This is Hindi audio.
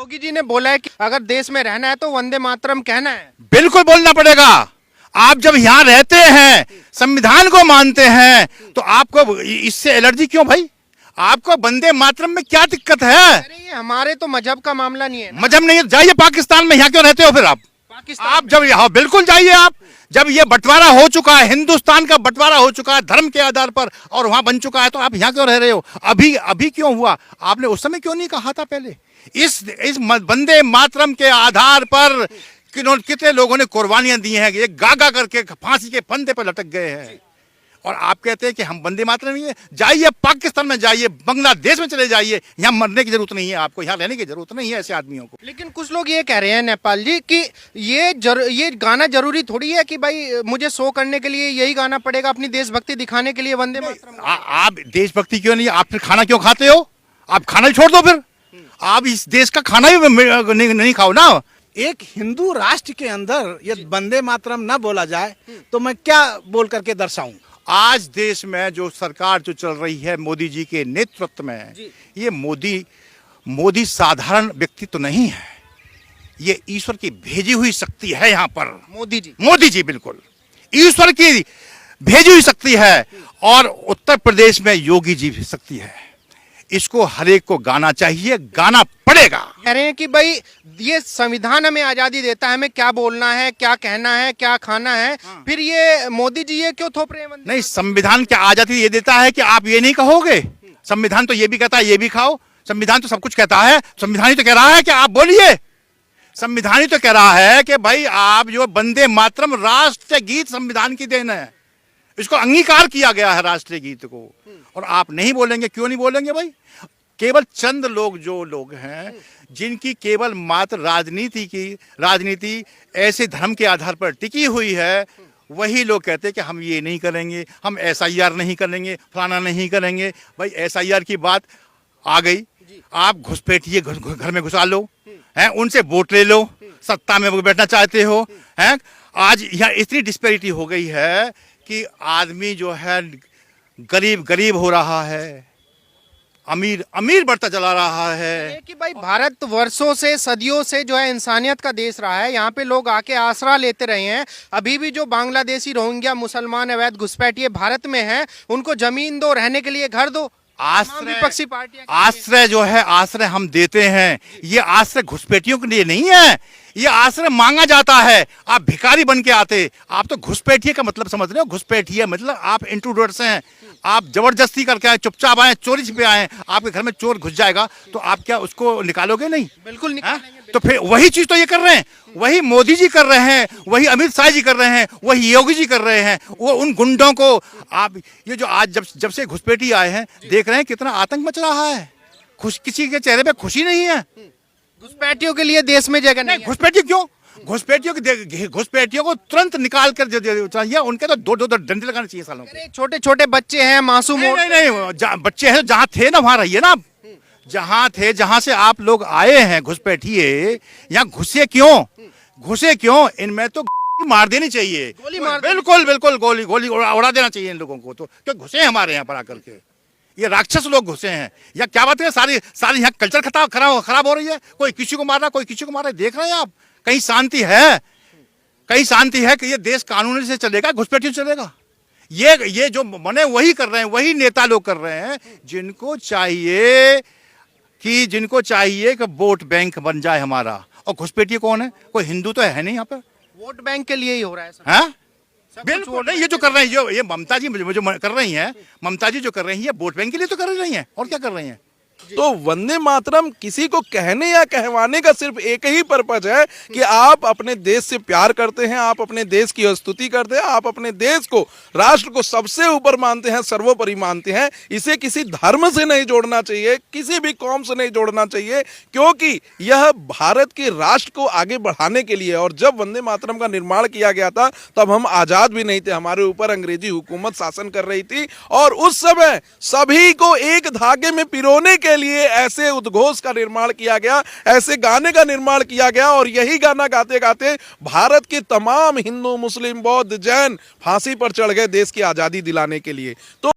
योगी जी ने बोला है कि अगर देश में रहना है तो वंदे मातरम कहना है। बिल्कुल बोलना पड़ेगा। आप जब यहाँ रहते हैं, संविधान को मानते हैं, तो आपको इससे एलर्जी क्यों भाई? आपको वंदे मातरम में क्या दिक्कत है? अरे ये हमारे तो मजहब का मामला नहीं है ना। मजहब नहीं है, जाइए पाकिस्तान में। यहाँ क्यों रहते हो फिर आप? पाकिस्तान आप जब यहाँ, बिल्कुल जाइए आप। जब ये बंटवारा हो चुका है, हिंदुस्तान का बंटवारा हो चुका है धर्म के आधार पर, और वहां बन चुका है, तो आप यहाँ क्यों रह रहे हो? अभी अभी क्यों हुआ? आपने उस समय क्यों नहीं कहा था पहले? इस वंदे मातरम के आधार पर कितने लोगों ने कुर्बानियां दी हैं, ये गागा करके फांसी के फंदे पर लटक गए हैं। और आप कहते हैं कि हम वंदे मातरम नहीं है। जाइए पाकिस्तान में, जाइए बांग्लादेश में चले जाइए। यहाँ मरने की जरूरत नहीं है आपको, यहाँ रहने की जरूरत नहीं है ऐसे आदमियों को। लेकिन कुछ लोग ये कह रहे हैं नेपाल जी कि ये गाना जरूरी थोड़ी है कि भाई मुझे शो करने के लिए यही गाना पड़ेगा, अपनी देशभक्ति दिखाने के लिए वंदे मातरम। आप देशभक्ति क्यों नहीं? आप फिर खाना क्यों खाते हो? आप खाना ही छोड़ दो फिर। आप इस देश का खाना भी नहीं खाओ ना। एक हिंदू राष्ट्र के अंदर यदि वंदे मातरम ना बोला जाए तो मैं क्या बोल करके दर्शाऊं? आज देश में जो सरकार जो चल रही है मोदी जी के नेतृत्व में, ये मोदी साधारण व्यक्ति तो नहीं है, ये ईश्वर की भेजी हुई शक्ति है। यहाँ पर मोदी जी बिल्कुल ईश्वर की भेजी हुई शक्ति है। और उत्तर प्रदेश में योगी जी भी शक्ति है। इसको हर एक को गाना चाहिए, गाना पड़ेगा। कह रहे हैं कि भाई ये संविधान हमें आजादी देता है, हमें क्या बोलना है, क्या कहना है, क्या खाना है। फिर ये मोदी जी ये क्यों थोप रहे हैं? नहीं, संविधान क्या आजादी ये देता है कि आप ये नहीं कहोगे? संविधान तो ये भी कहता है ये भी खाओ। संविधान तो सब कुछ कहता है। संविधान ही तो कह रहा है कि आप बोलिए। संविधान ही तो कह रहा है कि भाई आप जो वंदे मातरम राष्ट्रीय गीत संविधान की देन है, इसको अंगीकार किया गया है राष्ट्रीय गीत को। और आप नहीं बोलेंगे, क्यों नहीं बोलेंगे भाई? केवल चंद लोग जो लोग हैं जिनकी केवल मात्र राजनीति ऐसे धर्म के आधार पर टिकी हुई है, वही लोग कहते हैं कि हम ये नहीं करेंगे, हम SIR नहीं करेंगे, फलाना नहीं करेंगे। भाई SIR की बात आ गई, आप घुसपैठिए, घर में घुसा लो, हैं, उनसे वोट ले लो, सत्ता में बैठना चाहते हो, हैं। आज यहाँ इतनी डिस्पैरिटी हो गई है कि आदमी जो है गरीब हो रहा है, अमीर बढ़ता चला रहा है। कि भाई भारत वर्षों से, सदियों से जो है इंसानियत का देश रहा है। यहाँ पे लोग आके आसरा लेते रहे हैं। अभी भी जो बांग्लादेशी, रोहिंग्या, मुसलमान अवैध घुसपैठिए भारत में हैं, उनको जमीन दो, रहने के लिए घर दो। विपक्षी पार्टियां आश्रय जो है, आश्रय हम देते हैं। ये आश्रय घुसपैठियों के लिए नहीं है, ये आश्रय मांगा जाता है। आप भिखारी बन के आते, आप तो घुसपैठिए का मतलब समझ रहे हो? घुसपैठिए मतलब आप इंट्रूडर्स हैं, आप जबरदस्ती करके आए, चुपचाप आए, चोरी छिपे आए। आपके घर में चोर घुस जाएगा तो आप क्या उसको निकालोगे? नहीं, बिल्कुल निकालेंगे। तो फिर वही चीज तो ये कर रहे हैं, वही मोदी जी कर रहे हैं, वही अमित शाह जी कर रहे हैं, वही योगी जी कर रहे हैं। वो उन गुंडों को आप ये जो आज जब से घुसपैठी आए हैं, देख रहे हैं कितना आतंक मच रहा है। किसी के चेहरे पे खुशी नहीं है। घुसपैठियों के लिए देश में जगह नहीं। घुसपैठी क्यों? घुसपैठियों को तुरंत निकाल कर चाहिए। उनके तो दो डंडे लगाने चाहिए सालों के। छोटे छोटे बच्चे हैं, मासूम। नहीं, बच्चे हैं, जहाँ थे ना वहां रहिए ना। जहाँ थे, जहाँ से आप लोग आए हैं घुसपैठिए, यहाँ घुसे क्यों? इनमें तो मार देनी चाहिए, गोली मार। बिल्कुल गोली उड़ा देना चाहिए इन लोगों को। तो क्यों घुसे हमारे यहाँ पर आकर के? ये राक्षस लोग घुसे हैं। या क्या बात है, सारी यहाँ कल्चर खराब हो रही है। कोई किसी को मार रहा, कोई किसी को मार रहा है। देख रहे हैं आप? कहीं शांति है कि ये देश कानून से चलेगा, घुसपैठी चलेगा? ये जो मने वही कर रहे हैं, वही नेता लोग कर रहे हैं, जिनको चाहिए कि वोट बैंक बन जाए हमारा। और घुसपैठी कौन है? कोई हिंदू तो है नहीं यहाँ पे। वोट बैंक के लिए ही हो रहा है सब। बिल्कुल नहीं, ये जो कर रहे हैं, ये ममता जी जो कर रही हैं, ममता जी जो कर रही हैं, वोट बैंक के लिए तो कर रही हैं। और क्या कर रही हैं? तो वंदे मातरम किसी को कहने या कहवाने का सिर्फ एक ही पर्पज है कि आप अपने देश से प्यार करते हैं, आप अपने देश की स्तुति करते हैं, आप अपने देश को, राष्ट्र को सबसे ऊपर मानते हैं, सर्वोपरि मानते हैं। इसे किसी धर्म से नहीं जोड़ना चाहिए, किसी भी कौम से नहीं जोड़ना चाहिए, क्योंकि यह भारत के राष्ट्र को आगे बढ़ाने के लिए। और जब वंदे मातरम का निर्माण किया गया था तब हम आजाद भी नहीं थे, हमारे ऊपर अंग्रेजी हुकूमत शासन कर रही थी। और उस समय सभी को एक धागे में पिरोने के लिए ऐसे उद्घोष का निर्माण किया गया, ऐसे गाने का निर्माण किया गया। और यही गाना गाते गाते भारत के तमाम हिंदू, मुस्लिम, बौद्ध, जैन फांसी पर चढ़ गए देश की आजादी दिलाने के लिए। तो